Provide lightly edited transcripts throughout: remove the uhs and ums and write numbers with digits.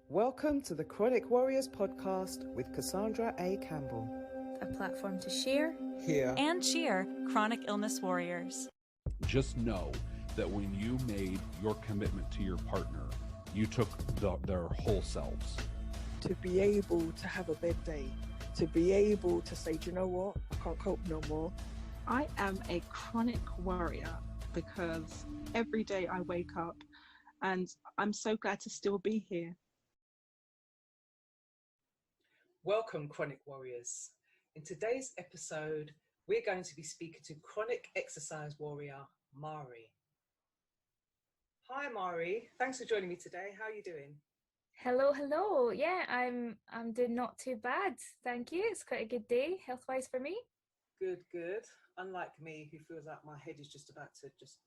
Welcome to the Chronic Warriors podcast with Cassandra A. Campbell. A platform to share, hear, and cheer chronic illness warriors. Just know that when you made your commitment to your partner, you took their whole selves. To be able to have a bad day, to be able to say, do you know what, I can't cope no more. I am a chronic warrior because every day I wake up and I'm so glad to still be here. Welcome, Chronic Warriors. In today's episode, we're going to be speaking to chronic exercise warrior, Mari. Hi, Mari. Thanks for joining me today. How are you doing? Hello. Yeah, I'm doing not too bad. Thank you. It's quite a good day, health-wise for me. Good. Unlike me, who feels like my head is just about to just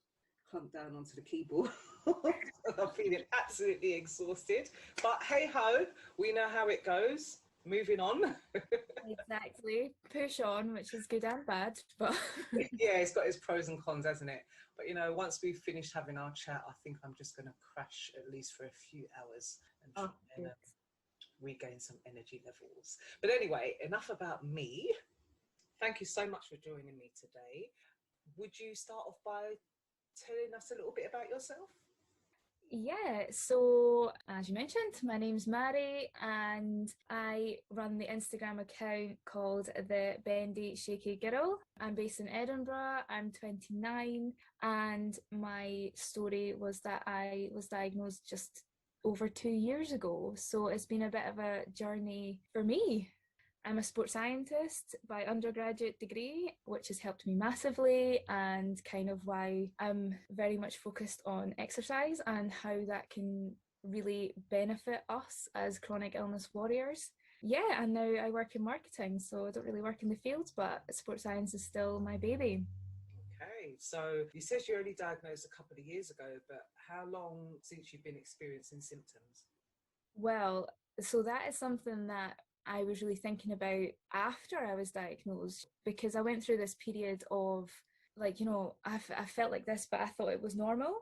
clunk down onto the keyboard. I'm feeling absolutely exhausted. But hey-ho, we know how it goes. Moving on. Exactly. Push on, which is good and bad, but yeah, it's got its pros and cons, hasn't it? But you know, once we've finished having our chat, I think I'm just going to crash at least for a few hours and try and regain some energy levels. But anyway, enough about me. Thank you so much for joining me today. Would you start off by telling us a little bit about yourself? yeah, so as you mentioned, my name's Mari and I run the Instagram account called the Bendy Shaky Girl. I'm based in Edinburgh, I'm 29, and my story was that I was diagnosed just over 2 years ago, so it's been a bit of a journey for me. I'm a sports scientist by undergraduate degree, which has helped me massively, and kind of why I'm very much focused on exercise and how that can really benefit us as chronic illness warriors. Yeah, and now I work in marketing, so I don't really work in the field, but sports science is still my baby. Okay, so you said you were only diagnosed a couple of years ago, but how long since you've been experiencing symptoms? Well, so that is something that I was really thinking about after I was diagnosed, because I went through this period of like, you know, I felt like this, but I thought it was normal.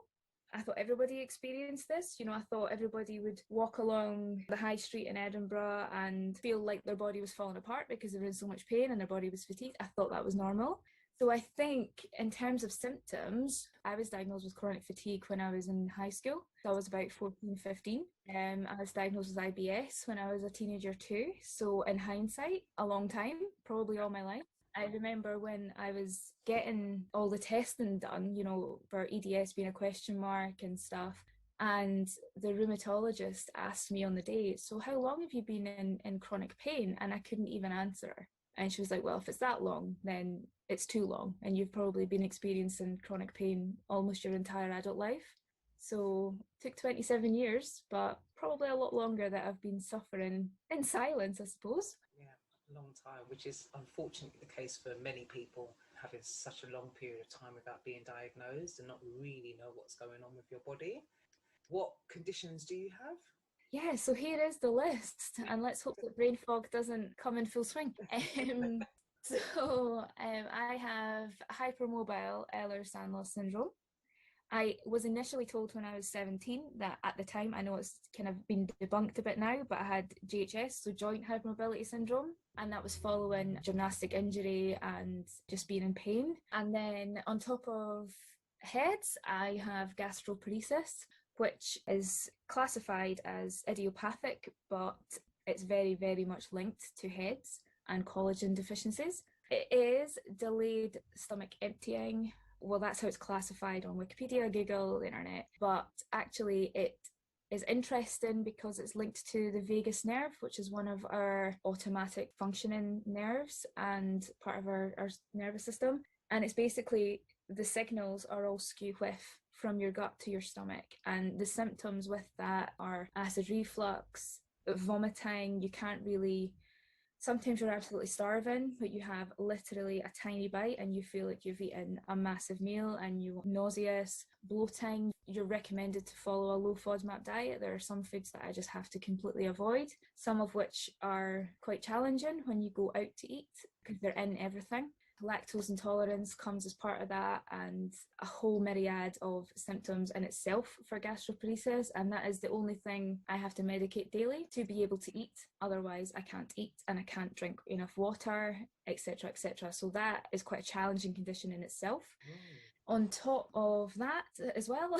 I thought everybody experienced this. You know, I thought everybody would walk along the high street in Edinburgh and feel like their body was falling apart because they were in so much pain and their body was fatigued. I thought that was normal. So I think in terms of symptoms, I was diagnosed with chronic fatigue when I was in high school. So I was about 14, 15. I was diagnosed with IBS when I was a teenager too. So in hindsight, a long time, probably all my life. I remember when I was getting all the testing done, you know, for EDS being a question mark and stuff. And the rheumatologist asked me on the day, so how long have you been in chronic pain? And I couldn't even answer. And she was like, well, if it's that long, then it's too long. And you've probably been experiencing chronic pain almost your entire adult life. So it took 27 years, but probably a lot longer that I've been suffering in silence, I suppose. Yeah, a long time, which is unfortunately the case for many people, having such a long period of time without being diagnosed and not really know what's going on with your body. What conditions do you have? Yeah, so here is the list, and let's hope that brain fog doesn't come in full swing. I have hypermobile Ehlers-Danlos syndrome. I was initially told when I was 17 that at the time, I know it's kind of been debunked a bit now, but I had JHS, so joint hypermobility syndrome, and that was following gymnastic injury and just being in pain. And then on top of heads, I have gastroparesis, which is classified as idiopathic, but it's very, very much linked to heads and collagen deficiencies. It is delayed stomach emptying. Well, that's how it's classified on Wikipedia, Google, the internet. But actually it is interesting because it's linked to the vagus nerve, which is one of our automatic functioning nerves and part of our nervous system. And it's basically the signals are all skew-whiff from your gut to your stomach. And the symptoms with that are acid reflux, vomiting. You can't really... Sometimes you're absolutely starving, but you have literally a tiny bite and you feel like you've eaten a massive meal, and you're nauseous, bloating. You're recommended to follow a low FODMAP diet. There are some foods that I just have to completely avoid, some of which are quite challenging when you go out to eat because they're in everything. lactose intolerance comes as part of that, and a whole myriad of symptoms in itself for gastroparesis, and that is the only thing I have to medicate daily to be able to eat. Otherwise I can't eat and I can't drink enough water, etc., etc. So that is quite a challenging condition in itself. On top of that as well,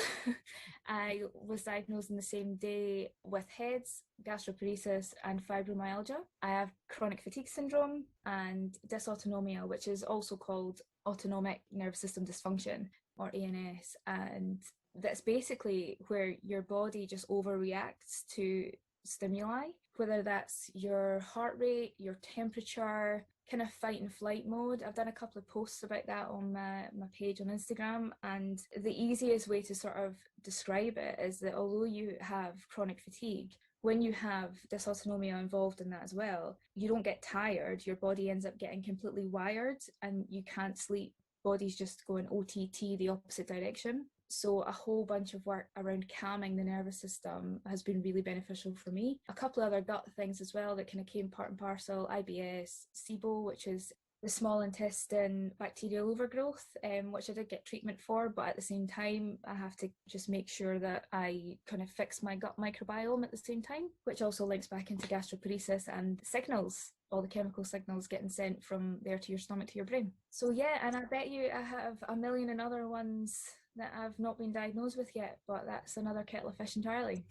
I was diagnosed on the same day with HEADS, gastroparesis and fibromyalgia. I have chronic fatigue syndrome and dysautonomia, which is also called autonomic nervous system dysfunction, or ANS. And that's basically where your body just overreacts to stimuli, whether that's your heart rate, your temperature, kind of fight and flight mode. I've done a couple of posts about that on my page on Instagram, and the easiest way to sort of describe it is that although you have chronic fatigue, when you have dysautonomia involved in that as well, you don't get tired. Your body ends up getting completely wired and you can't sleep. Body's just going OTT, the opposite direction. So a whole bunch of work around calming the nervous system has been really beneficial for me. A couple of other gut things as well that kind of came part and parcel: IBS, SIBO, which is the small intestine bacterial overgrowth, which I did get treatment for, but at the same time I have to just make sure that I kind of fix my gut microbiome at the same time, which also links back into gastroparesis and signals, all the chemical signals getting sent from there to your stomach to your brain. So yeah, and I bet you I have a million and other ones that I've not been diagnosed with yet, but that's another kettle of fish entirely.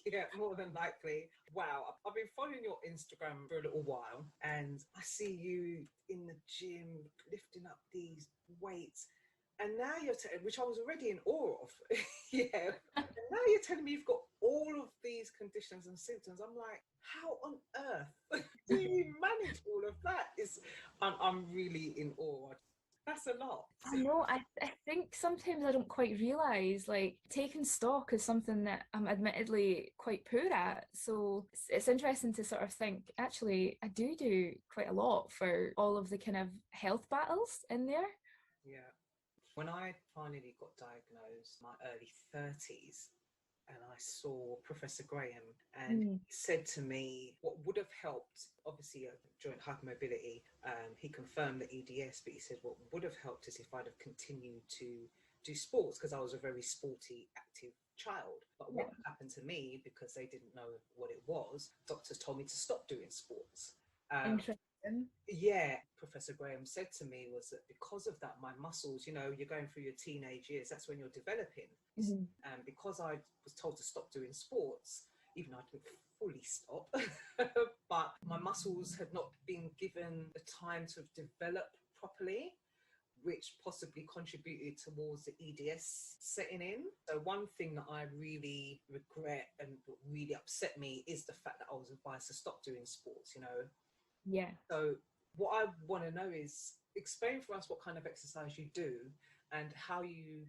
Yeah, more than likely. Wow, I've been following your Instagram for a little while, and I see you in the gym lifting up these weights, and now you're which I was already in awe of. Yeah, and now you're telling me you've got all of these conditions and symptoms. I'm like, how on earth do you manage all of that? I'm really in awe. That's a lot. I know, I think sometimes I don't quite realise, like, taking stock is something that I'm admittedly quite poor at. So it's interesting to sort of think, actually, I do quite a lot for all of the kind of health battles in there. Yeah. When I finally got diagnosed, my early 30s, and I saw Professor Graham, and he said to me what would have helped, obviously joint hypermobility, he confirmed the EDS, but he said what would have helped is if I'd have continued to do sports, because I was a very sporty, active child. But what happened to me, because they didn't know what it was, doctors told me to stop doing sports. Interesting. Yeah, Professor Graham said to me was that because of that, my muscles, you know, you're going through your teenage years, that's when you're developing. And because I was told to stop doing sports, even though I didn't fully stop, but my muscles had not been given the time to develop properly, which possibly contributed towards the EDS setting in. So one thing that I really regret and really upset me is the fact that I was advised to stop doing sports, you know. Yeah. So what I want to know is, explain for us what kind of exercise you do and how you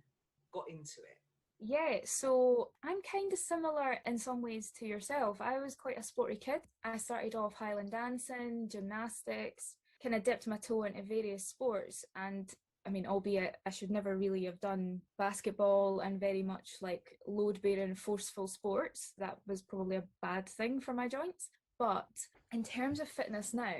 got into it. Yeah, so I'm kind of similar in some ways to yourself. I was quite a sporty kid. I started off Highland dancing, gymnastics, kind of dipped my toe into various sports. And I mean, albeit I should never really have done basketball and very much like load-bearing, forceful sports. That was probably a bad thing for my joints. But in terms of fitness now,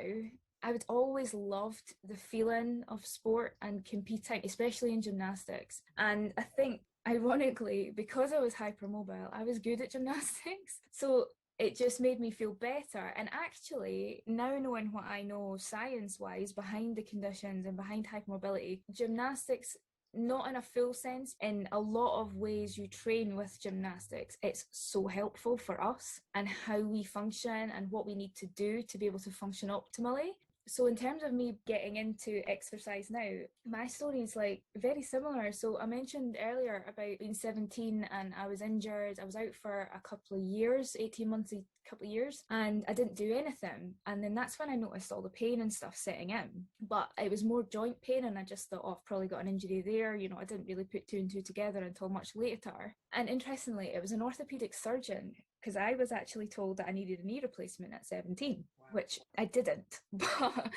I would always loved the feeling of sport and competing, especially in gymnastics. And I think, ironically, because I was hypermobile, I was good at gymnastics. So it just made me feel better. And actually, now knowing what I know science-wise behind the conditions and behind hypermobility, gymnastics, not in a full sense, in a lot of ways you train with gymnastics, it's so helpful for us and how we function and what we need to do to be able to function optimally. So in terms of me getting into exercise now, my story is like very similar. So I mentioned earlier about being 17 and I was injured. I was out for a couple of years, 18 months, a couple of years, and I didn't do anything. And then that's when I noticed all the pain and stuff setting in. But it was more joint pain, and I just thought, oh, I've probably got an injury there. You know, I didn't really put two and two together until much later. And interestingly, it was an orthopedic surgeon, because I was actually told that I needed a knee replacement at 17, which I didn't. But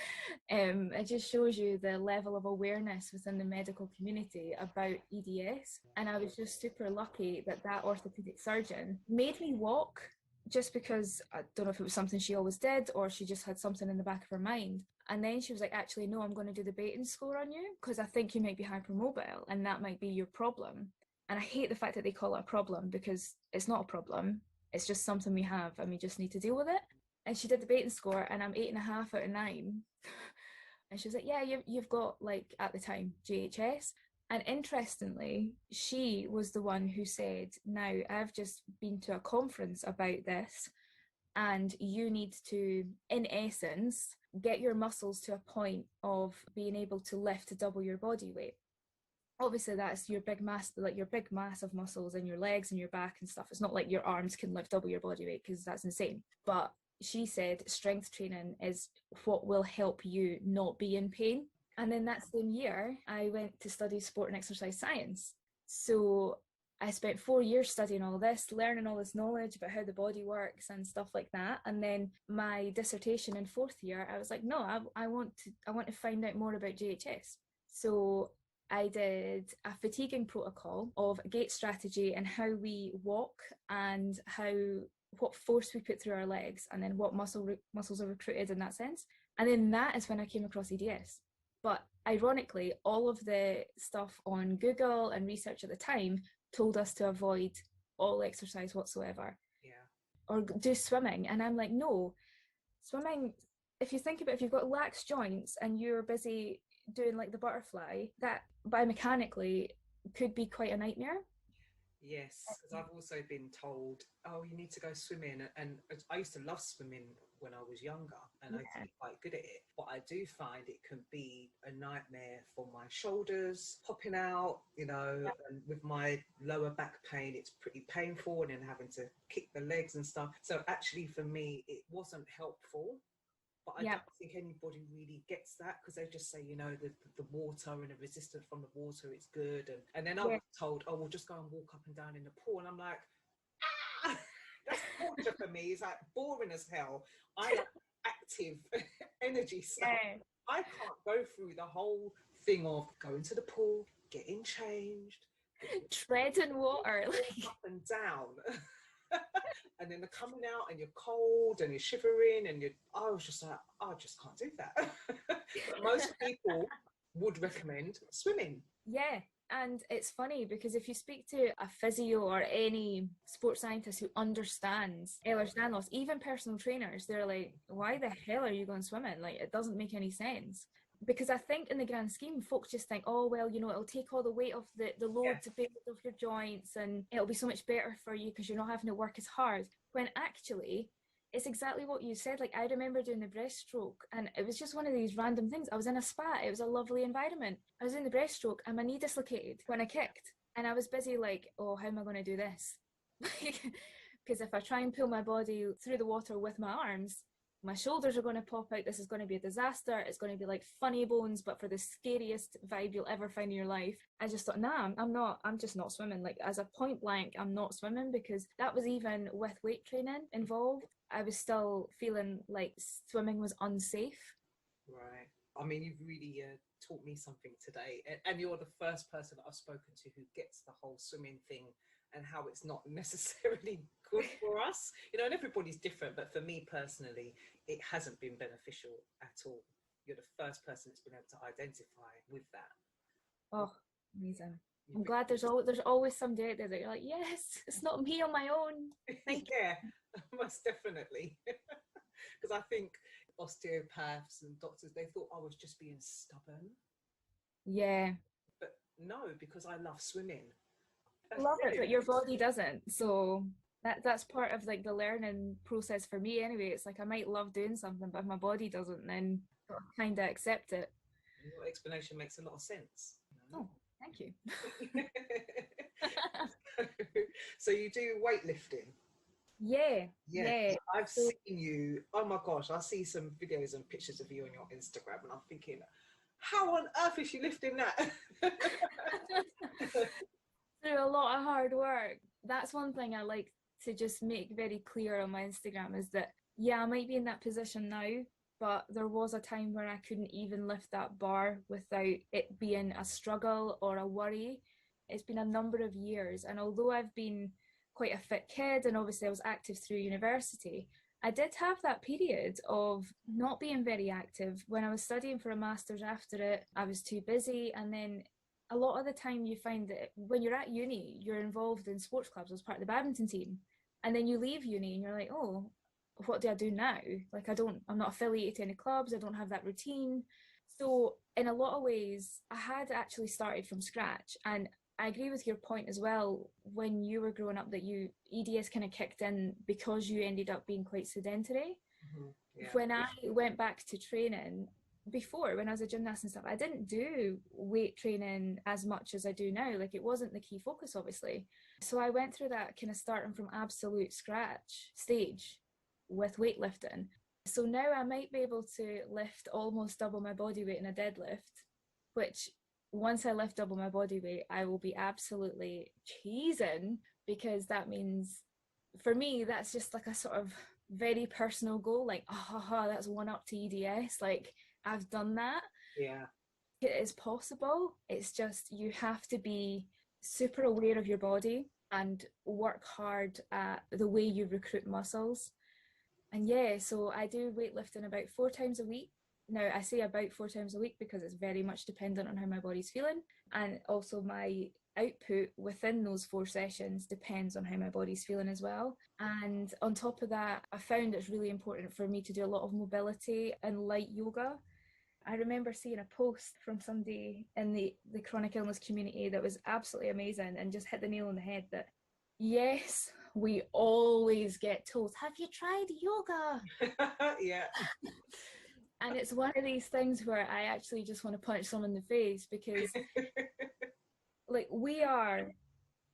it just shows you the level of awareness within the medical community about EDS. And I was just super lucky that that orthopedic surgeon made me walk, just because I don't know if it was something she always did or she just had something in the back of her mind. And then she was like, actually, no, I'm going to do the Baton score on you because I think you might be hypermobile and that might be your problem. And I hate the fact that they call it a problem because it's not a problem. It's just something we have and we just need to deal with it. And she did the Baton score and I'm 8.5 out of 9. And she was like, yeah, you've got, like, at the time, JHS. And interestingly, she was the one who said, now, I've just been to a conference about this and you need to, in essence, get your muscles to a point of being able to lift to double your body weight. Obviously that's your big mass, like your big massive muscles in your legs and your back and stuff. It's not like your arms can lift double your body weight because that's insane. But she said strength training is what will help you not be in pain. And then that same year, I went to study sport and exercise science. So I spent 4 years studying all this, learning all this knowledge about how the body works and stuff like that. And then my dissertation in 4th year, I was like, no, I want to find out more about JHS. So I did a fatiguing protocol of gait strategy and how we walk and what force we put through our legs and then what muscles are recruited in that sense. And then that is when I came across EDS. But ironically, all of the stuff on Google and research at the time told us to avoid all exercise whatsoever. Yeah. Or do swimming. And I'm like, no, swimming, if you think about it, if you've got lax joints and you're busy doing like the butterfly, that biomechanically could be quite a nightmare. Yes, because I've also been told, oh, you need to go swimming. And I used to love swimming when I was younger and I used to be quite good at it. But I do find it can be a nightmare for my shoulders popping out, you know, and with my lower back pain, it's pretty painful, and then having to kick the legs and stuff. So actually for me, it wasn't helpful. But I don't think anybody really gets that because they just say, you know, the water and the resistance from the water is good. And then I was told, oh, we'll just go and walk up and down in the pool. And I'm like, that's torture for me. It's like boring as hell. I like active energy stuff. I can't go through the whole thing of going to the pool, getting changed, treading water, up and down. And then they're coming out and you're cold and you're shivering and I was just like, I just can't do that. But most people would recommend swimming. Yeah, and it's funny because if you speak to a physio or any sports scientist who understands Ehlers-Danlos, even personal trainers, they're like, why the hell are you going swimming? Like, it doesn't make any sense. Because I think in the grand scheme, folks just think, oh, well, you know, it'll take all the weight of the load to bear off your joints and it'll be so much better for you because you're not having to work as hard. When actually, it's exactly what you said. Like, I remember doing the breaststroke and it was just one of these random things. I was in a spa. It was a lovely environment. I was in the breaststroke and my knee dislocated when I kicked. And I was busy like, oh, how am I going to do this? Because if I try and pull my body through the water with my arms, my shoulders are going to pop out. This is going to be a disaster. It's going to be like funny bones, but for the scariest vibe you'll ever find in your life. I just thought, nah, I'm just not swimming. Like, as a point blank, I'm not swimming, because that was even with weight training involved. I was still feeling like swimming was unsafe. Right. I mean, you've really taught me something today. And you're the first person that I've spoken to who gets the whole swimming thing and how it's not necessarily good for us. You know, and everybody's different, but for me personally, it hasn't been beneficial at all. You're the first person that's been able to identify with that. Oh, amazing. I'm glad there's always somebody out there that you're like, yes, it's not me on my own. Thank yeah, most definitely. Because I think osteopaths and doctors, they thought I was just being stubborn. Yeah. But no, because I love swimming. I love it, but your body doesn't. So that's part of like the learning process for me anyway. It's like I might love doing something, but if my body doesn't, then I kind of accept it. Your explanation makes a lot of sense. Oh, thank you. So you do weightlifting? Yeah. I've seen you. Oh my gosh, I see some videos and pictures of you on your Instagram, and I'm thinking, how on earth is she lifting that? Through a lot of hard work. That's one thing I like to just make very clear on my Instagram, is that I might be in that position now, but there was a time where I couldn't even lift that bar without it being a struggle or a worry. It's been a number of years, and although I've been quite a fit kid and obviously I was active through university, I did have that period of not being very active. When I was studying for a master's after it, I was too busy. And then a lot of the time you find that when you're at uni, you're involved in sports clubs as part of the badminton team. And then you leave uni and you're like, oh, what do I do now? Like, I'm not affiliated to any clubs. I don't have that routine. So in a lot of ways, I had actually started from scratch. And I agree with your point as well, when you were growing up, that EDS kind of kicked in because you ended up being quite sedentary. Yeah. When I went back to training, before, when I was a gymnast and stuff, I didn't do weight training as much as I do now. Like, it wasn't the key focus, obviously. So I went through that kind of starting from absolute scratch stage with weightlifting. So now I might be able to lift almost double my body weight in a deadlift, which once I lift double my body weight, I will be absolutely cheesing, because that means, for me, that's just like a sort of very personal goal. Like, that's one up to EDS. Like, I've done that. Yeah. It is possible. It's just, you have to be super aware of your body and work hard at the way you recruit muscles. And yeah, so I do weightlifting about 4 times a week. Now, I say about 4 times a week because it's very much dependent on how my body's feeling. And also my output within those 4 sessions depends on how my body's feeling as well. And on top of that, I found it's really important for me to do a lot of mobility and light yoga. I remember seeing a post from somebody in the chronic illness community that was absolutely amazing and just hit the nail on the head, that yes, we always get told, have you tried yoga? Yeah. And it's one of these things where I actually just want to punch someone in the face, because like, we are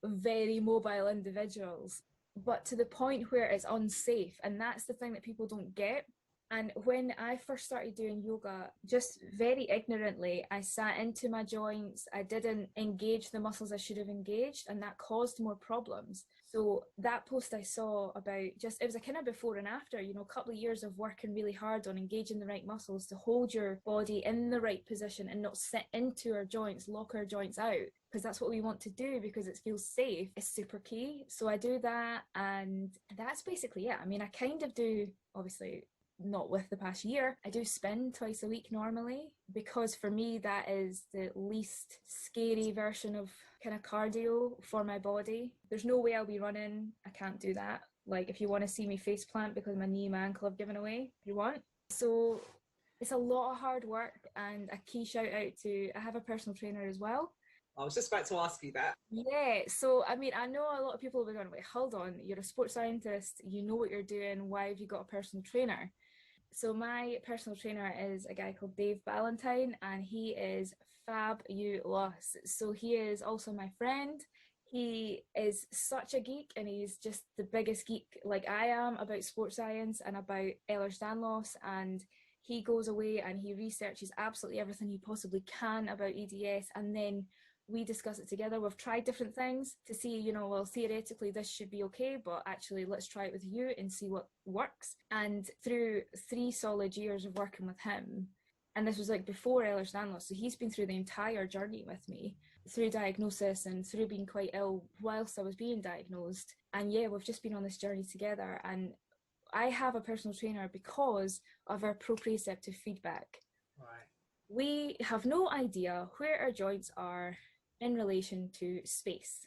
very mobile individuals, but to the point where it's unsafe. And that's the thing that people don't get. And when I first started doing yoga, just very ignorantly, I sat into my joints. I didn't engage the muscles I should have engaged, and that caused more problems. So that post I saw about, just, it was a kind of before and after, a couple of years of working really hard on engaging the right muscles to hold your body in the right position and not sit into our joints, lock our joints out, because that's what we want to do, because it feels safe. It's super key. So I do that, and that's basically it. I mean, I kind of do, obviously, not with the past year, I do spin twice a week normally, because for me that is the least scary version of kind of cardio for my body. There's no way I'll be running. I can't do that. Like, if you want to see me face plant because my knee and my ankle have given away, if you want. So it's a lot of hard work, and a key shout out to, I have a personal trainer as well. I was just about to ask you that. Yeah, so I mean, I know a lot of people will be going, wait, hold on, you're a sports scientist, you know what you're doing, why have you got a personal trainer? So my personal trainer is a guy called Dave Ballantyne, and he is fabulous. So he is also my friend. He is such a geek, and he's just the biggest geek like I am about sports science and about Ehlers-Danlos, and he goes away and he researches absolutely everything he possibly can about EDS, and then we discuss it together. We've tried different things to see, well, theoretically this should be okay, but actually let's try it with you and see what works. And through 3 solid years of working with him, and this was like before Ehlers-Danlos, so he's been through the entire journey with me, through diagnosis and through being quite ill whilst I was being diagnosed. And yeah, we've just been on this journey together. And I have a personal trainer because of our proprioceptive feedback. Right. We have no idea where our joints are in relation to space.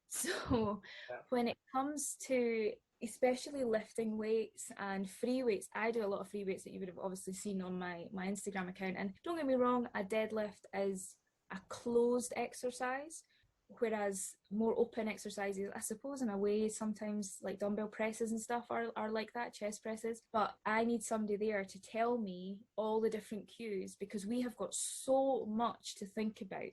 So when it comes to especially lifting weights and free weights, I do a lot of free weights that you would have obviously seen on my Instagram account. And don't get me wrong, a deadlift is a closed exercise, whereas more open exercises, I suppose in a way, sometimes like dumbbell presses and stuff are like that, chest presses. But I need somebody there to tell me all the different cues, because we have got so much to think about,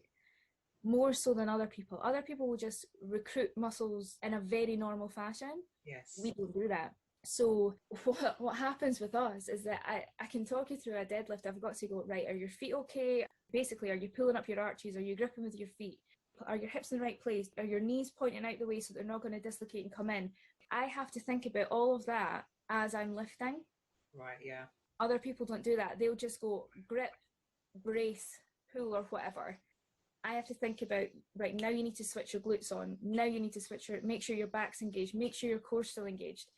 more so than other people. Other people will just recruit muscles in a very normal fashion. Yes. We don't do that. So what happens with us is that I can talk you through a deadlift. I've got to go, right, are your feet okay? Basically, are you pulling up your arches? Are you gripping with your feet? Are your hips in the right place? Are your knees pointing out the way so they're not going to dislocate and come in? I have to think about all of that as I'm lifting. Right, yeah. Other people don't do that. They'll just go grip, brace, pull, or whatever. I have to think about, right, now you need to switch your glutes on. Now you need to make sure your back's engaged. Make sure your core's still engaged.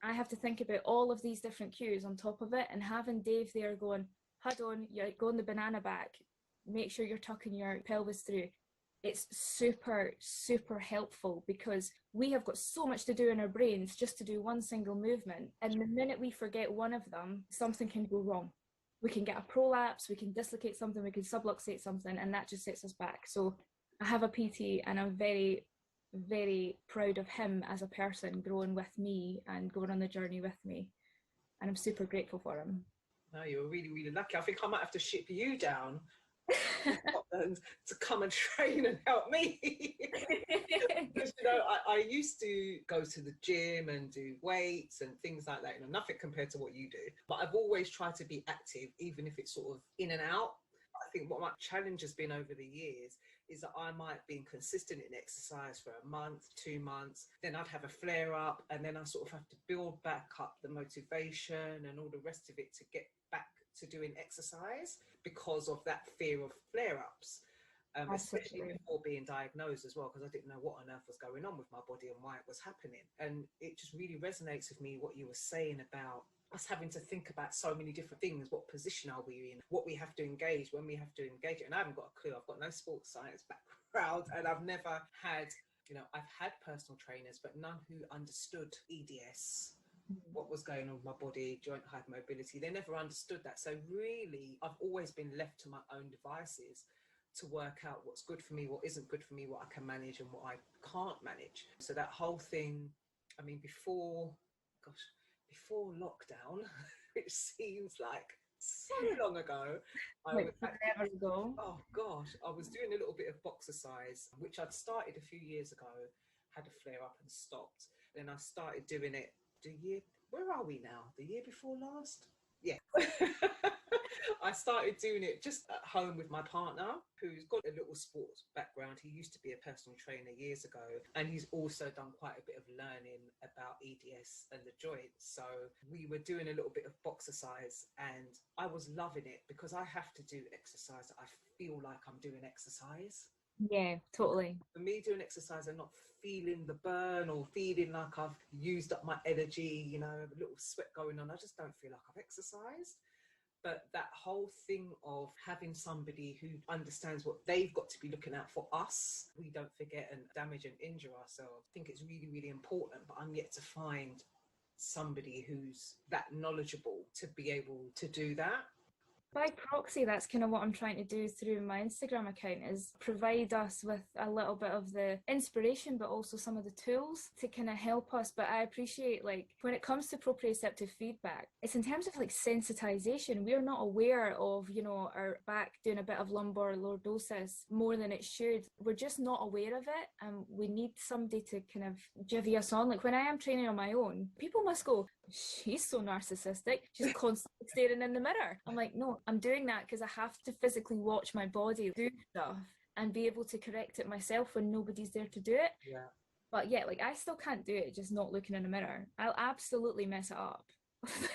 I have to think about all of these different cues on top of it, and having Dave there going, hold on, you're going the banana back, make sure you're tucking your pelvis through. It's super, super helpful because we have got so much to do in our brains just to do one single movement. And the minute we forget one of them, something can go wrong. We can get a prolapse, we can dislocate something, we can subluxate something, and that just sets us back. So I have a PT and I'm very, very proud of him as a person growing with me and going on the journey with me. And I'm super grateful for him. No, you're really, really lucky. I think I might have to ship you down to come and train and help me. Because, you know, I used to go to the gym and do weights and things like that, you know, nothing compared to what you do. But I've always tried to be active, even if it's sort of in and out. I think what my challenge has been over the years is that I might be consistent in exercise for a month, 2 months, then I'd have a flare up, and then I sort of have to build back up the motivation and all the rest of it to get back to doing exercise because of that fear of flare-ups, especially before being diagnosed as well, because I didn't know what on earth was going on with my body and why it was happening. And it just really resonates with me what you were saying about us having to think about so many different things. What position are we in? What we have to engage, when we have to engage it. And I haven't got a clue. I've got no sports science background, and I've never had, you know, I've had personal trainers, but none who understood EDS, what was going on with my body, joint hypermobility. They never understood that. So really, I've always been left to my own devices to work out what's good for me, what isn't good for me, what I can manage and what I can't manage. So that whole thing, I mean, before lockdown, which seems like so long ago, I was doing a little bit of boxercise, which I'd started a few years ago, had a flare up and stopped. Then I started doing it where are we now? The year before last? Yeah. I started doing it just at home with my partner, who's got a little sports background. He used to be a personal trainer years ago, and he's also done quite a bit of learning about EDS and the joints. So we were doing a little bit of boxercise, and I was loving it because I have to do exercise that I feel like I'm doing exercise. Yeah, totally. For me, doing exercise and not feeling the burn or feeling like I've used up my energy, you know, a little sweat going on, I just don't feel like I've exercised. But that whole thing of having somebody who understands what they've got to be looking out for us, we don't forget and damage and injure ourselves. I think it's really, really important, but I'm yet to find somebody who's that knowledgeable to be able to do that. By proxy, that's kind of what I'm trying to do through my Instagram account, is provide us with a little bit of the inspiration, but also some of the tools to kind of help us. But I appreciate, like, when it comes to proprioceptive feedback, it's in terms of like sensitization. We're not aware of, you know, our back doing a bit of lumbar lordosis more than it should. We're just not aware of it, and we need somebody to kind of jivvy us on. Like when I am training on my own, people must go, she's so narcissistic, she's constantly staring in the mirror. I'm like, no, I'm doing that because I have to physically watch my body do stuff and be able to correct it myself when nobody's there to do it. Yeah. But yeah, like I still can't do it just not looking in the mirror. I'll absolutely mess it up.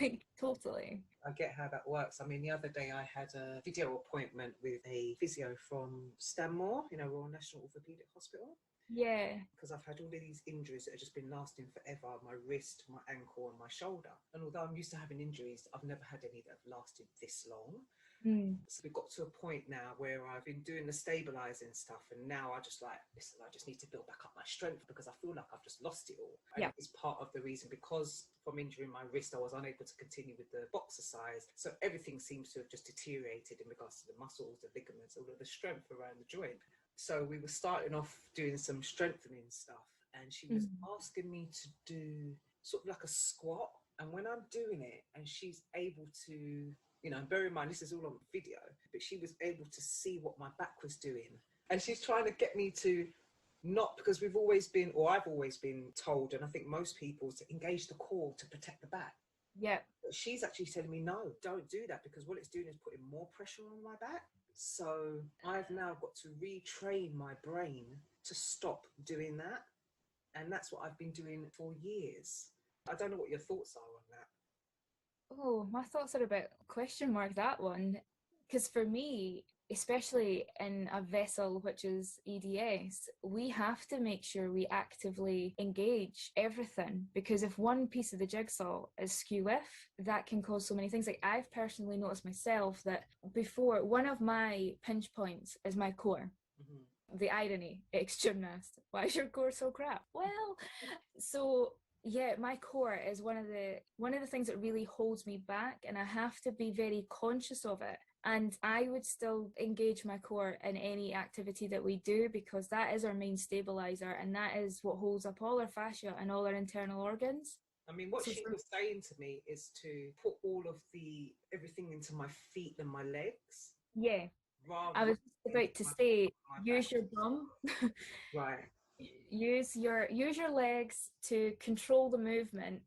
Like, totally. I get how that works. I mean, the other day I had a video appointment with a physio from Stanmore, you know, Royal National Orthopaedic Hospital. Yeah. Because I've had all of these injuries that have just been lasting forever, my wrist, my ankle and my shoulder. And although I'm used to having injuries, I've never had any that have lasted this long. So we've got to a point now where I've been doing the stabilizing stuff, and now I just like, listen, I just need to build back up my strength because I feel like I've just lost it all. And it's part of the reason, because from injuring my wrist, I was unable to continue with the boxercise. So everything seems to have just deteriorated in regards to the muscles, the ligaments, all of the strength around the joint. So we were starting off doing some strengthening stuff, and she was asking me to do sort of like a squat. And when I'm doing it and she's able to, you know, bear in mind, this is all on video, but she was able to see what my back was doing. And she's trying to get me to not, because we've always been, or I've always been told, and I think most people, to engage the core to protect the back. Yeah. But she's actually telling me, no, don't do that, because what it's doing is putting more pressure on my back. So I've now got to retrain my brain to stop doing that. And that's what I've been doing for years. I don't know what your thoughts are on that. Oh, my thoughts are a bit question mark, that one. Because for me, especially in a vessel which is EDS, we have to make sure we actively engage everything, because if one piece of the jigsaw is skew with, that can cause so many things. Like, I've personally noticed myself that before, one of my pinch points is my core. The irony, ex-gymnast, why is your core so crap? Well, so yeah, my core is one of the things that really holds me back, and I have to be very conscious of it. And I would still engage my core in any activity that we do, because that is our main stabilizer, and that is what holds up all our fascia and all our internal organs. I mean, what she was saying to me is to put all of everything into my feet and my legs. Yeah. I was about to say, use your bum. Right. Use your legs to control the movement,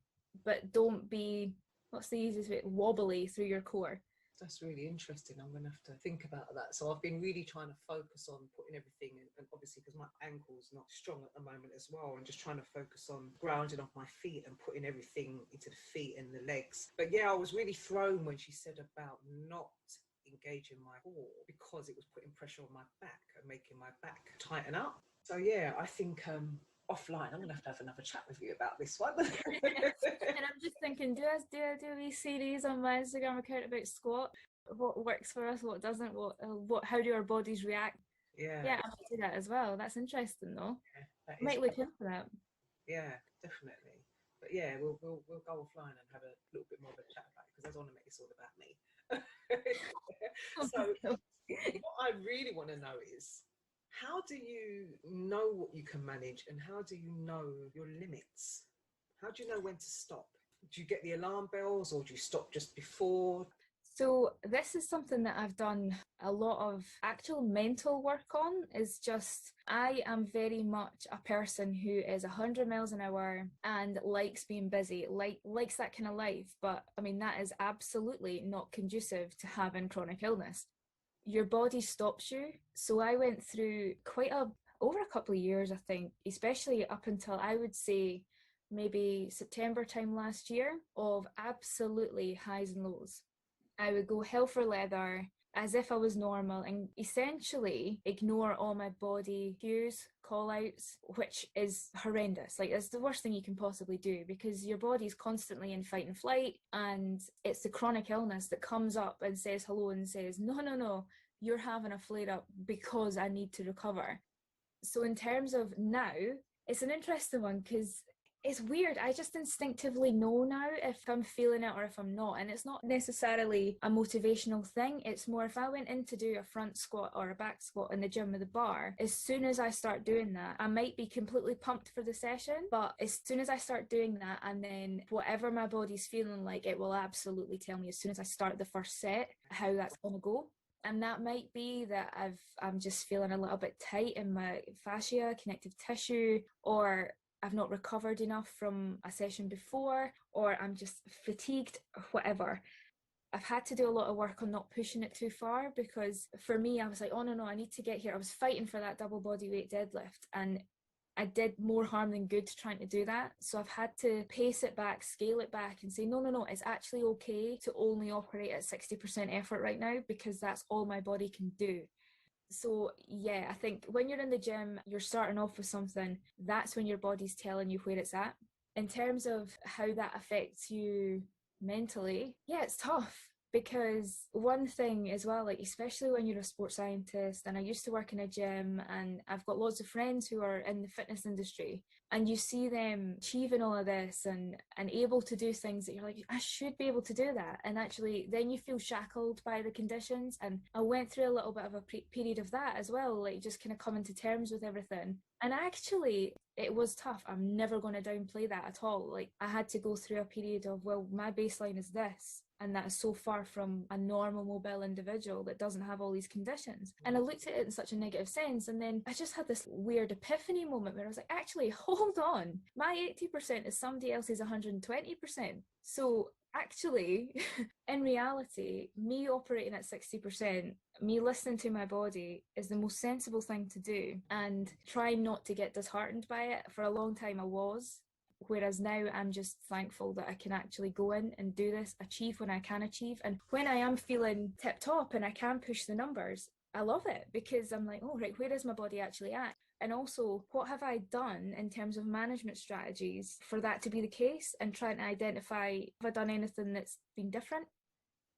but don't be, what's the easiest way, wobbly through your core. That's really interesting. I'm going to have to think about that. So I've been really trying to focus on putting everything in, and obviously because my ankle's not strong at the moment as well, and just trying to focus on grounding off my feet and putting everything into the feet and the legs. But yeah, I was really thrown when she said about not engaging my core, because it was putting pressure on my back and making my back tighten up. So yeah, I think offline I'm gonna have another chat with you about this one. And I'm just thinking, do I do a wee series on my Instagram account about squat? What works for us, what doesn't, what how do our bodies react? Yeah, I might do that as well. That's interesting though. Yeah, might look into that. Yeah, definitely. But yeah, we'll go offline and have a little bit more of a chat about it, because I don't want to make this all about me. So what I really want to know is, how do you know what you can manage, and how do you know your limits? How do you know when to stop? Do you get the alarm bells, or do you stop just before? So this is something that I've done a lot of actual mental work on. Is just, I am very much a person who is 100 miles an hour and likes being busy, likes that kind of life. But I mean, that is absolutely not conducive to having chronic illness. Your body stops you. So I went through over a couple of years, I think, especially up until, I would say, maybe September time last year, of absolutely highs and lows. I would go hell for leather as if I was normal and essentially ignore all my body cues, call outs, which is horrendous. Like, it's the worst thing you can possibly do, because your body's constantly in fight and flight, and it's the chronic illness that comes up and says hello and says, no, you're having a flare up because I need to recover. So in terms of now, it's an interesting one, because it's weird. I just instinctively know now if I'm feeling it or if I'm not. And it's not necessarily a motivational thing. It's more, if I went in to do a front squat or a back squat in the gym with a bar, as soon as I start doing that, I might be completely pumped for the session. But as soon as I start doing that, and then whatever my body's feeling like, it will absolutely tell me as soon as I start the first set how that's going to go. And that might be that I'm just feeling a little bit tight in my fascia, connective tissue, or I've not recovered enough from a session before, or I'm just fatigued, or whatever. I've had to do a lot of work on not pushing it too far, because for me, I was like, oh no, I need to get here. I was fighting for that double body weight deadlift, and I did more harm than good trying to do that. So I've had to pace it back, scale it back, and say, no, it's actually okay to only operate at 60% effort right now, because that's all my body can do. So yeah, I think when you're in the gym, you're starting off with something, that's when your body's telling you where it's at. In terms of how that affects you mentally, yeah, it's tough. Because one thing as well, like especially when you're a sports scientist, and I used to work in a gym, and I've got lots of friends who are in the fitness industry, and you see them achieving all of this and able to do things that you're like, I should be able to do that. And actually then you feel shackled by the conditions. And I went through a little bit of a period of that as well, like just kind of coming to terms with everything. And actually it was tough. I'm never going to downplay that at all. Like, I had to go through a period of, well, my baseline is this, and that is so far from a normal mobile individual that doesn't have all these conditions. And I looked at it in such a negative sense, and then I just had this weird epiphany moment where I was like, actually, hold on, my 80% is somebody else's 120%. So actually, in reality, me operating at 60%, me listening to my body is the most sensible thing to do, and trying not to get disheartened by it. For a long time I was, whereas now I'm just thankful that I can actually go in and do this, achieve when I can achieve, and when I am feeling tip top and I can push the numbers, I love it because I'm like, oh, right, where is my body actually at? And also, what have I done in terms of management strategies for that to be the case, and trying to identify, have I done anything that's been different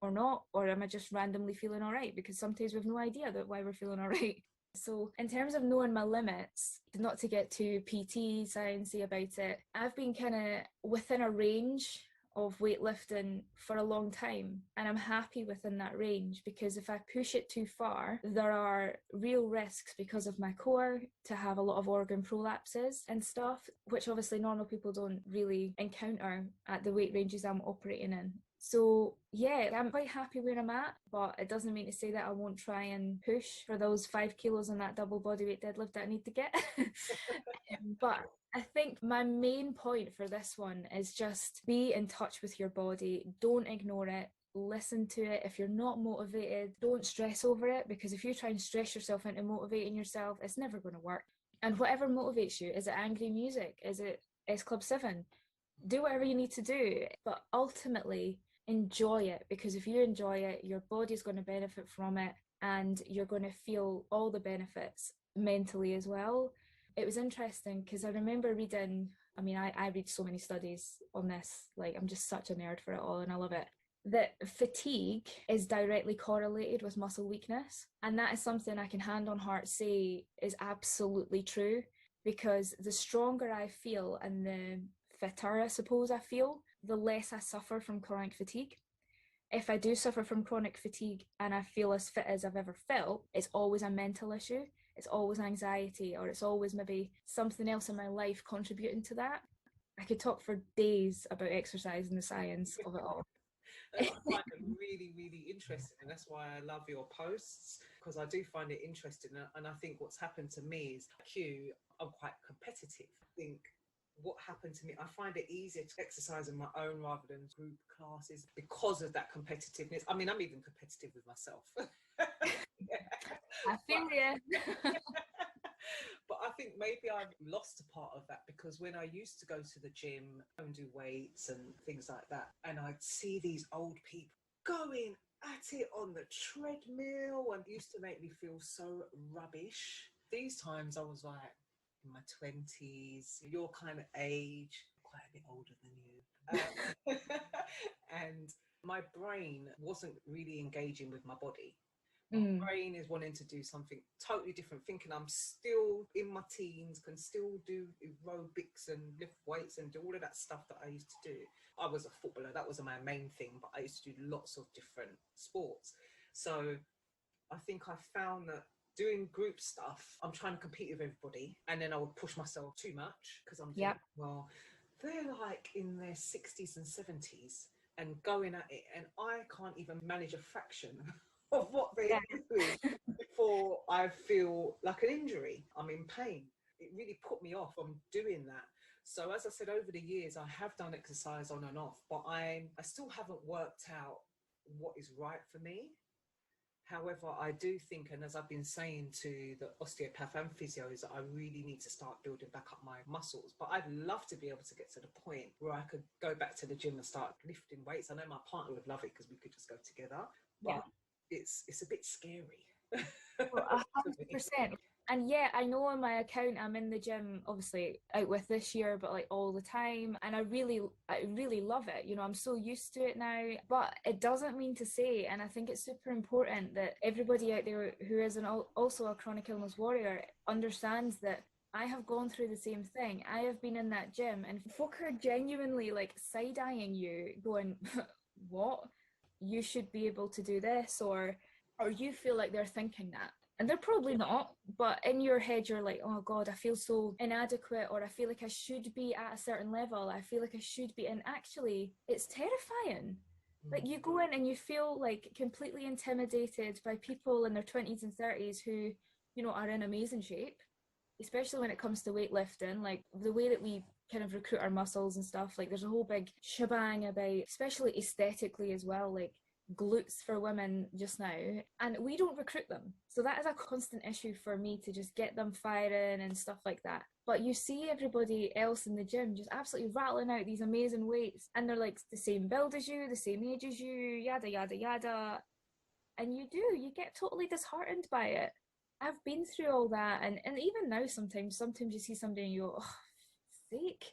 or not? Or am I just randomly feeling all right? Because sometimes we have no idea that why we're feeling all right. So in terms of knowing my limits, not to get too PT sciencey about it, I've been kind of within a range of weightlifting for a long time, and I'm happy within that range, because if I push it too far, there are real risks because of my core to have a lot of organ prolapses and stuff, which obviously normal people don't really encounter at the weight ranges I'm operating in. So yeah, I'm quite happy where I'm at, but it doesn't mean to say that I won't try and push for those 5 kilos on that double bodyweight deadlift that I need to get. But I think my main point for this one is just be in touch with your body. Don't ignore it. Listen to it. If you're not motivated, don't stress over it, because if you try and stress yourself into motivating yourself, it's never going to work. And whatever motivates you, is it angry music? Is it S Club 7? Do whatever you need to do, but ultimately enjoy it, because if you enjoy it, your body's going to benefit from it, and you're going to feel all the benefits mentally as well. It was interesting because I remember reading, I mean, I read so many studies on this, like I'm just such a nerd for it all and I love it, that fatigue is directly correlated with muscle weakness. And that is something I can hand on heart say is absolutely true, because the stronger I feel and the fitter, I suppose, I feel, the less I suffer from chronic fatigue. If I do suffer from chronic fatigue and I feel as fit as I've ever felt, it's always a mental issue. It's always anxiety, or it's always maybe something else in my life contributing to that. I could talk for days about exercise and the science of it all. I find it really, really interesting, and that's why I love your posts, because I do find it interesting. And I think what's happened to me is, I'm quite competitive. I think what happened to me, I find it easier to exercise on my own rather than group classes because of that competitiveness. I mean, I'm even competitive with myself. I feel you. But I think maybe I've lost a part of that, because when I used to go to the gym and do weights and things like that, and I'd see these old people going at it on the treadmill, and it used to make me feel so rubbish. These times I was like, in my 20s, your kind of age, quite a bit older than you. And my brain wasn't really engaging with my body. My brain is wanting to do something totally different, thinking I'm still in my teens, can still do aerobics and lift weights and do all of that stuff that I used to do. I was a footballer, that was my main thing, but I used to do lots of different sports. So I think I found that doing group stuff, I'm trying to compete with everybody, and then I would push myself too much, because I'm thinking, well, they're like in their 60s and 70s and going at it, and I can't even manage a fraction of what they're doing before I feel like an injury. I'm in pain. It really put me off from doing that. So as I said, over the years, I have done exercise on and off, but I still haven't worked out what is right for me. However, I do think, and as I've been saying to the osteopath and physios, that I really need to start building back up my muscles. But I'd love to be able to get to the point where I could go back to the gym and start lifting weights. I know my partner would love it because we could just go together. But it's a bit scary. Well, 100%. And yeah, I know on my account I'm in the gym, obviously out with this year, but like all the time, and I really love it. You know, I'm so used to it now. But it doesn't mean to say, and I think it's super important that everybody out there who is also a chronic illness warrior understands that I have gone through the same thing. I have been in that gym, and folk are genuinely like side-eyeing you, going, "What? You should be able to do this," or you feel like they're thinking that. And they're probably not, but in your head, you're like, oh God, I feel so inadequate, or I feel like I should be at a certain level. I feel like I should be. And actually, it's terrifying. Like you go in and you feel like completely intimidated by people in their 20s and 30s who, you know, are in amazing shape, especially when it comes to weightlifting. Like the way that we kind of recruit our muscles and stuff, like there's a whole big shebang about, especially aesthetically as well, like glutes for women just now, and we don't recruit them. So that is a constant issue for me, to just get them firing and stuff like that. But you see everybody else in the gym just absolutely rattling out these amazing weights, and they're like the same build as you, the same age as you, yada yada yada. And you get totally disheartened by it. I've been through all that, and even now sometimes you see somebody and you go, oh, sake,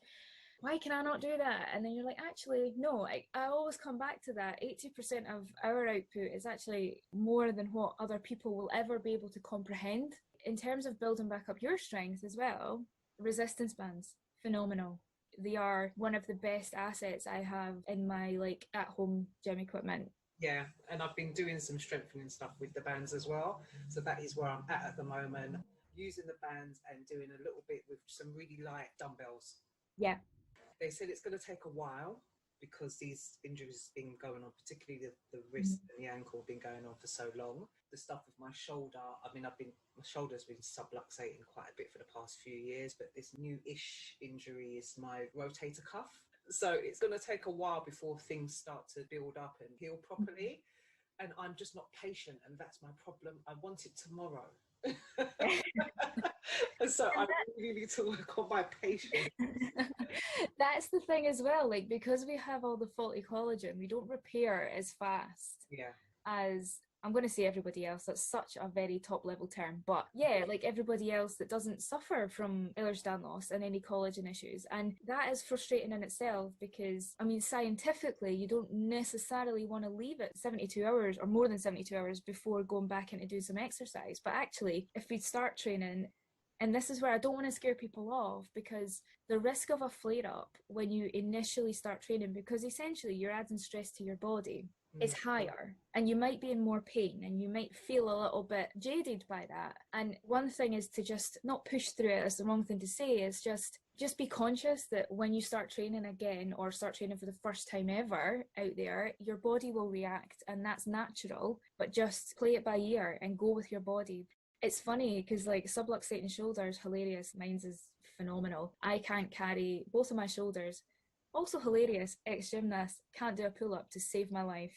why can I not do that? And then you're like, actually, no, I always come back to that. 80% of our output is actually more than what other people will ever be able to comprehend. In terms of building back up your strength as well, resistance bands, phenomenal. They are one of the best assets I have in my at-home gym equipment. Yeah, and I've been doing some strengthening stuff with the bands as well. So that is where I'm at the moment, using the bands and doing a little bit with some really light dumbbells. Yeah. They said it's going to take a while because these injuries have been going on, particularly the wrist and the ankle have been going on for so long. The stuff with my shoulder, my shoulder's been subluxating quite a bit for the past few years, but this new-ish injury is my rotator cuff. So it's going to take a while before things start to build up and heal properly. And I'm just not patient, and that's my problem. I want it tomorrow. And so I really need to work on my patience. That's the thing as well, because we have all the faulty collagen, we don't repair as fast as, I'm going to say everybody else. That's such a very top level term, but yeah, everybody else that doesn't suffer from Ehlers-Danlos and any collagen issues. And that is frustrating in itself because, scientifically, you don't necessarily want to leave it 72 hours or more than 72 hours before going back into doing some exercise. But actually, if we start training, and this is where I don't want to scare people off, because the risk of a flare-up when you initially start training, because essentially you're adding stress to your body, is higher, and you might be in more pain and you might feel a little bit jaded by that. And one thing is to just not push through it. That's the wrong thing to say. Is just be conscious that when you start training again or start training for the first time ever out there, your body will react, and that's natural, but just play it by ear and go with your body. It's funny because subluxating shoulders, hilarious. Mine's is phenomenal. I can't carry both of my shoulders. Also hilarious, ex-gymnast, can't do a pull-up to save my life.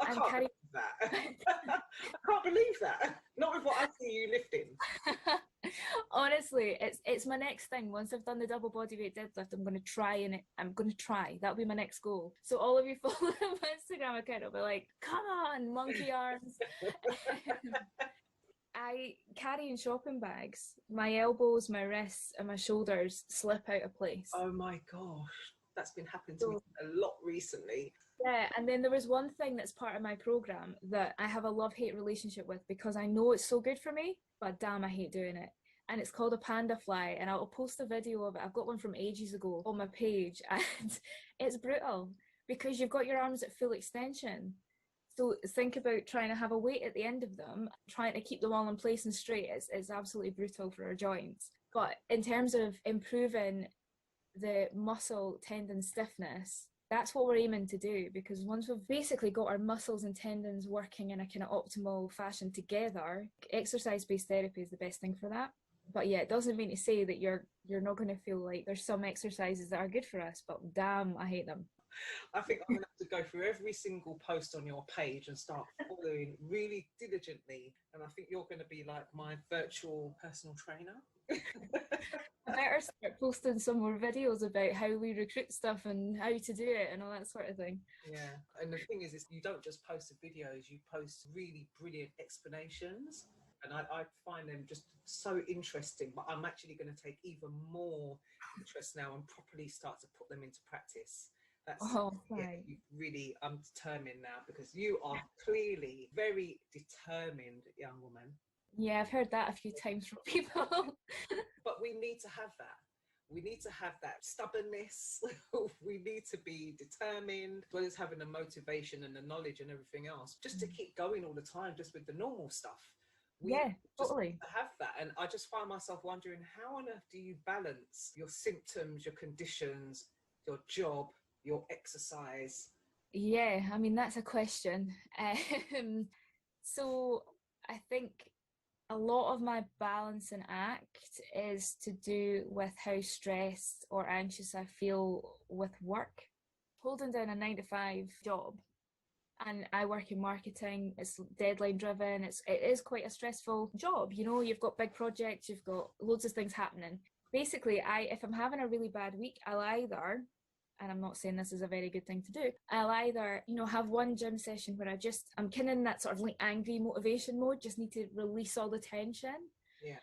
I can't believe that. I can't believe that. Not with what I see you lifting. Honestly, it's my next thing. Once I've done the double bodyweight deadlift, I'm going to try. That'll be my next goal. So all of you follow my Instagram account will be like, come on, monkey arms. I carry in shopping bags. My elbows, my wrists, and my shoulders slip out of place. Oh my gosh. That's been happening to me a lot recently. Yeah, and then there was one thing that's part of my program that I have a love-hate relationship with, because I know it's so good for me, but damn, I hate doing it. And it's called a Pandafly, and I'll post a video of it. I've got one from ages ago on my page, and it's brutal because you've got your arms at full extension. So think about trying to have a weight at the end of them, trying to keep them all in place and straight. It's absolutely brutal for our joints. But in terms of improving the muscle tendon stiffness, that's what we're aiming to do, because once we've basically got our muscles and tendons working in a kind of optimal fashion together, exercise-based therapy is the best thing for that. But yeah, it doesn't mean to say that you're not going to feel like there's some exercises that are good for us, but damn, I hate them. I think I'm going to have to go through every single post on your page and start following really diligently. And I think you're going to be like my virtual personal trainer. I better start posting some more videos about how we recruit stuff and how to do it and all that sort of thing. Yeah, and the thing is you don't just post the videos, you post really brilliant explanations. And I find them just so interesting, but I'm actually going to take even more interest now and properly start to put them into practice. I'm determined now, because you are clearly very determined young woman. Yeah, I've heard that a few times from people. But we need to have that. We need to have that stubbornness. We need to be determined, as well as having the motivation and the knowledge and everything else, just to keep going all the time, just with the normal stuff. Totally. Have that. And I just find myself wondering, how on earth do you balance your symptoms, your conditions, your job, your exercise? Yeah, I mean, that's a question. So I think a lot of my balancing act is to do with how stressed or anxious I feel with work. Holding down a 9-to-5 job, and I work in marketing, it's deadline driven, it is quite a stressful job. You've got big projects, you've got loads of things happening. Basically, if I'm having a really bad week, I'll either and I'm not saying this is a very good thing to do, I'll either, have one gym session where I'm kind of in that sort of like angry motivation mode, just need to release all the tension. Yeah.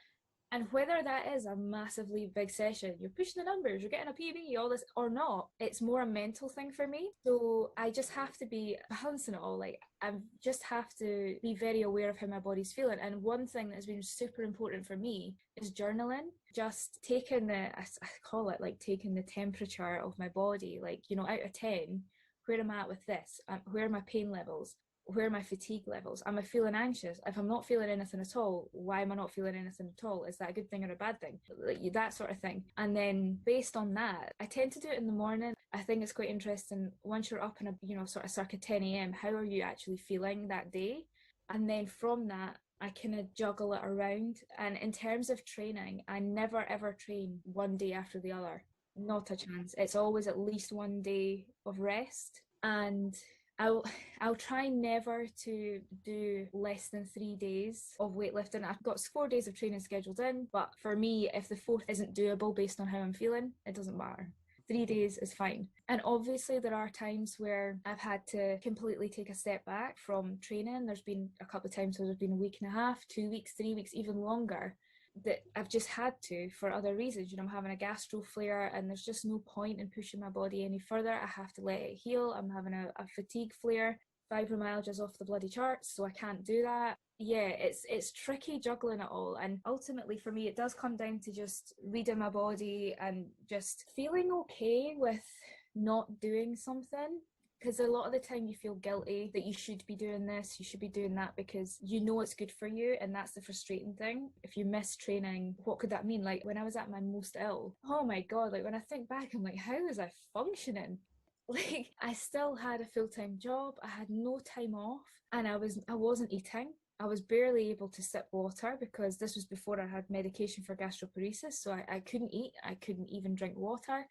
And whether that is a massively big session, you're pushing the numbers, you're getting a PB, all this, or not, it's more a mental thing for me. So I just have to be balancing it all. Like, I just have to be very aware of how my body's feeling. And one thing that has been super important for me is journaling. Just taking I call it like taking the temperature of my body, like, out of 10, where am I at with this? Where are my pain levels? Where are my fatigue levels? Am I feeling anxious? If I'm not feeling anything at all, why am I not feeling anything at all? Is that a good thing or a bad thing? Like, that sort of thing. And then based on that, I tend to do it in the morning. I think it's quite interesting. Once you're up in a, sort of circa 10 a.m., how are you actually feeling that day? And then from that, I kind of juggle it around. And in terms of training, I never ever train one day after the other. Not a chance. It's always at least one day of rest. And I'll try never to do less than 3 days of weightlifting. I've got 4 days of training scheduled in, but for me, if the fourth isn't doable based on how I'm feeling, it doesn't matter. 3 days is fine. And obviously there are times where I've had to completely take a step back from training. There's been a couple of times where there's been a week and a half, 2 weeks, 3 weeks, even longer, that I've just had to for other reasons. I'm having a gastro flare and there's just no point in pushing my body any further. I have to let it heal. I'm having a fatigue flare. Fibromyalgia's off the bloody charts, so I can't do that. Yeah, it's tricky juggling it all. And ultimately for me, it does come down to just reading my body and just feeling okay with not doing something. Because a lot of the time you feel guilty that you should be doing this, you should be doing that, because it's good for you, and that's the frustrating thing. If you miss training, what could that mean? Like when I was at my most ill, oh my God, like when I think back, I'm like, how was I functioning? Like I still had a full-time job, I had no time off, and I wasn't eating. I was barely able to sip water because this was before I had medication for gastroparesis, so I couldn't eat, I couldn't even drink water.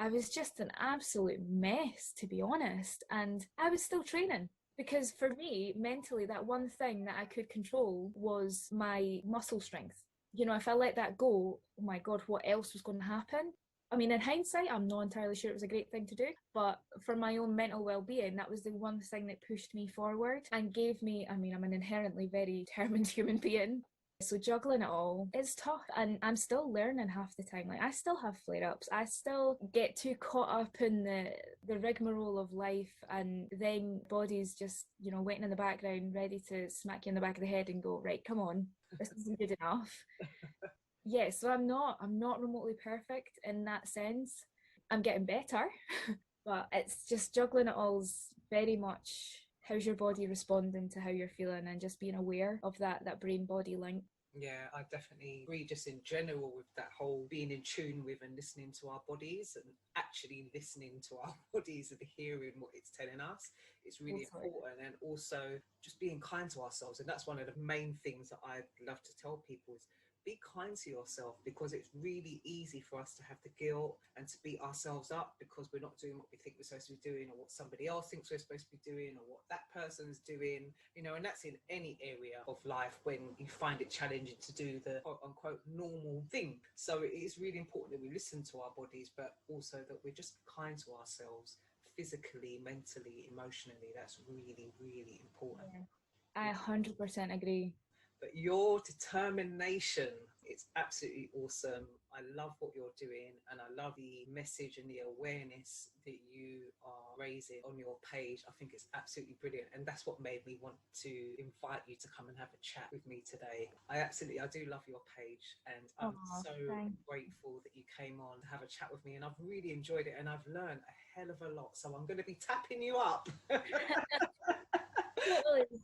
I was just an absolute mess, to be honest, and I was still training because for me, mentally, that one thing that I could control was my muscle strength. If I let that go, oh my God, what else was going to happen? I mean, in hindsight, I'm not entirely sure it was a great thing to do, but for my own mental well-being, that was the one thing that pushed me forward and gave me, I'm an inherently very determined human being. So juggling it all is tough, and I'm still learning half the time. Like I still have flare-ups. I still get too caught up in the rigmarole of life, and then body's just, waiting in the background, ready to smack you in the back of the head and go, right, come on, this isn't good enough. Yeah, so I'm not remotely perfect in that sense. I'm getting better, but it's just juggling it all's very much how's your body responding to how you're feeling, and just being aware of that brain-body link. Yeah, I definitely agree, just in general, with that whole being in tune with and listening to our bodies, and actually listening to our bodies and hearing what it's telling us. It's really important. And also just being kind to ourselves. And that's one of the main things that I love to tell people is be kind to yourself, because it's really easy for us to have the guilt and to beat ourselves up because we're not doing what we think we're supposed to be doing, or what somebody else thinks we're supposed to be doing, or what that person's doing, and that's in any area of life when you find it challenging to do the quote unquote normal thing. So it is really important that we listen to our bodies, but also that we're just kind to ourselves physically, mentally, emotionally. That's really, really important. Yeah. I 100% agree. But your determination, it's absolutely awesome. I love what you're doing, and I love the message and the awareness that you are raising on your page. I think it's absolutely brilliant, and that's what made me want to invite you to come and have a chat with me today. I do love your page, and I'm grateful that you came on to have a chat with me, and I've really enjoyed it, and I've learned a hell of a lot. So I'm going to be tapping you up.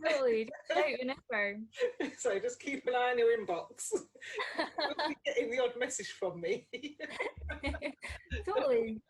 Totally. Whenever. So just keep an eye on your inbox. You'll be getting the odd message from me. Totally.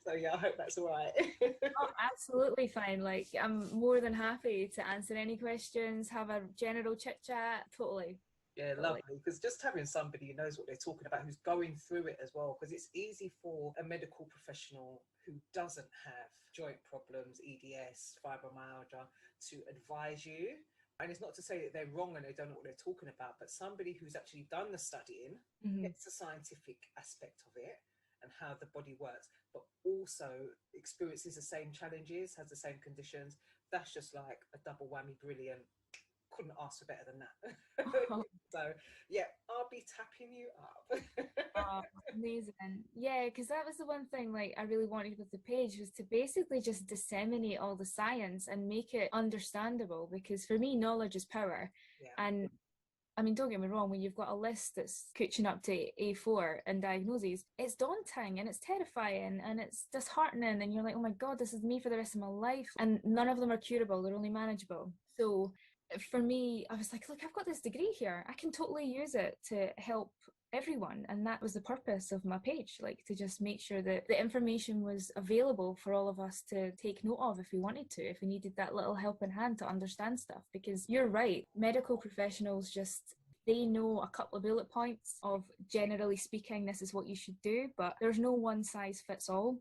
So yeah, I hope that's all right. Oh, absolutely fine. Like I'm more than happy to answer any questions, have a general chit chat. Totally. Yeah, lovely. Because just having somebody who knows what they're talking about, who's going through it as well, because it's easy for a medical professional who doesn't have joint problems, EDS, fibromyalgia, to advise you. And it's not to say that they're wrong and they don't know what they're talking about, but somebody who's actually done the studying, gets the scientific aspect of it, and how the body works, but also experiences the same challenges, has the same conditions. That's just like a double whammy, brilliant. Couldn't ask for better than that. So yeah, I'll be tapping you up. Oh, amazing. Yeah, because that was the one thing like I really wanted with the page, was to basically just disseminate all the science and make it understandable, because for me knowledge is power. Yeah. And I mean, don't get me wrong, when you've got a list that's scooching up to A4 and diagnoses, it's daunting and it's terrifying and it's disheartening, and you're like, oh my God, this is me for the rest of my life. And none of them are curable, they're only manageable. So for me, I was like, look, I've got this degree here. I can totally use it to help everyone. And that was the purpose of my page, like to just make sure that the information was available for all of us to take note of if we wanted to, if we needed that little helping hand to understand stuff. Because you're right, medical professionals they know a couple of bullet points of, generally speaking, this is what you should do, but there's no one size fits all.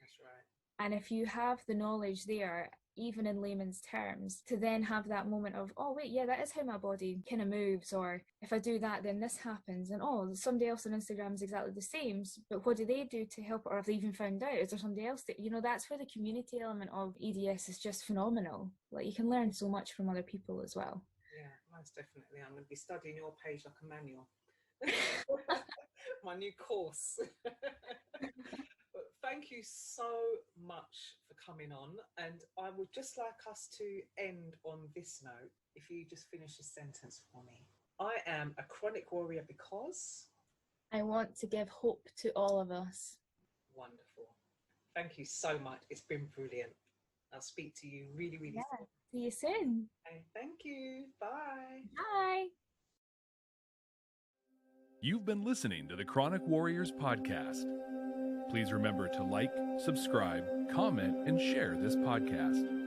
That's right. And if you have the knowledge there, even in layman's terms, to then have that moment of, oh wait, yeah, that is how my body kind of moves, or if I do that then this happens, and oh, somebody else on Instagram is exactly the same, but what do they do to help, or have they even found out, is there somebody else that, that's where the community element of EDS is just phenomenal. Like, you can learn so much from other people as well. Yeah, most definitely. I'm going to be studying your page like a manual. My new course. But thank you so much for coming on, and I would just like us to end on this note. If you just finish a sentence for me. I am a chronic warrior because I want to give hope to all of us. Wonderful. Thank you so much. It's been brilliant. I'll speak to you really, really soon. See you soon. Okay, thank you. Bye. Bye. You've been listening to the Chronic Warriors podcast. Please remember to like, subscribe, comment, and share this podcast.